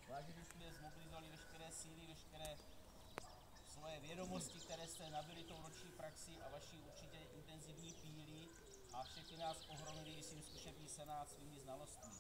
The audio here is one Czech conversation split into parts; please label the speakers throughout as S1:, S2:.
S1: Vážení jsme zmobilizovali veškeré síly, veškeré svoje vědomosti, které jste nabili tou roční praxi a vaší určitě intenzivní píly a všechny nás ohromili svým zkušební senát svými znalostmi.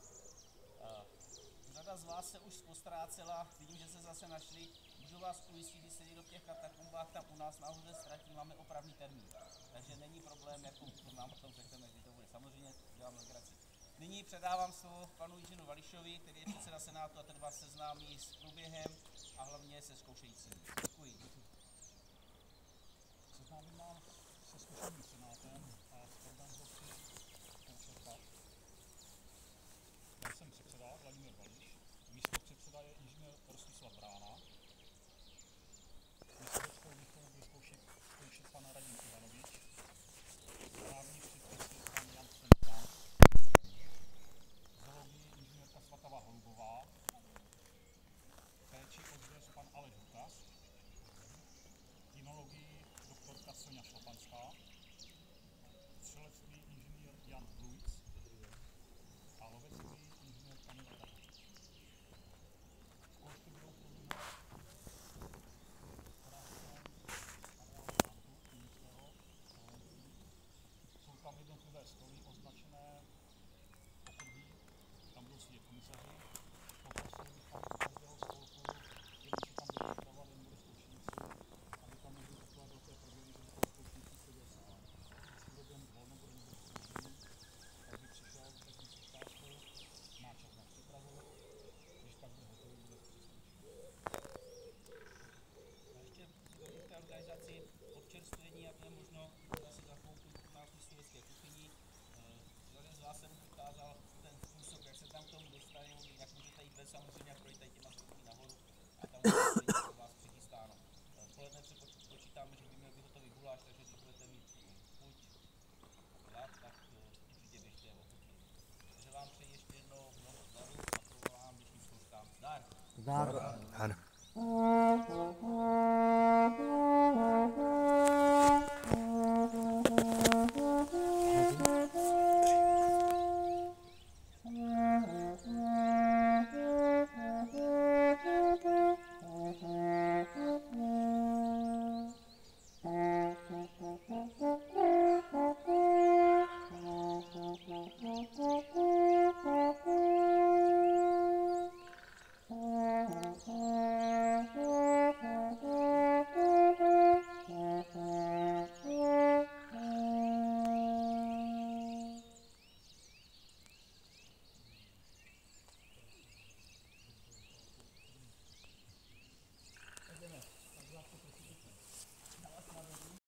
S1: Řada z vás se už postrácela, vidím, že se zase našli. Můžu vás ujistit, když se někdo v těch katakombách tam u nás nahoře ztratí, máme opravný termín. Takže není problém, jako nám potom řekneme, kdy to bude. Samozřejmě dělám legraci. Nyní předávám slovo panu Jiřímu Vališovi, který je předseda Senátu a ten vás seznámí s průběhem a hlavně se zkoušejícími. Děkuji.
S2: Seznámím vám se zkušeným senátem a s organizací zkoušek. Já jsem předseda Vladimír Vališ, místopředseda je inženýr Rostislav Brána, místopředsedou výchovu bude zkoušet pan Radim Ivanovič, právní předpis je pan Jan Semka, zoologii inženýrka Svatava Holubová, péči odvěř pan Aleš Hukař, kinologii doktorka Sonja Šlapanská, střelectví inženýr Jan Blujc a lovectví inženýr Kamil Radač. Zkoušky budou probíhat jsou tam jednotlivé stoly označené okruhy, tam budou sedět komisaři. Poprosil bych každého spolku, který se tam bude připravovat, jen bude zkoušeníci, aby tam nebyly takové velké problémy, že by toho zkoušenící seděl sám. Vždycky kdo bude mít volno, bude mít zkoušení, tak by přišel s takovým přestávkou, má čas na přípravu, když pak bude hotový, bude přizkoušet.
S1: A ještě v té organizaci občerstvení, a to je možno zase za chvilku u nás v sovětské kuchyni. Jeden z vás jsem ukázal ten způsob, jak se tam k tomu dostanou, jak můžete jít ven samozřejmě a projít tady těma stupni nahoru a tam bude pro vás přichystáno. V poledne počítáme, že by měl být hotový guláš, takže když budete mít chuť hlad, tak určitě běžte ochutnat. Takže vám přeji ještě jednou mnoho zdaru a povolám dnešním zkouškám zdar.
S3: Zdar.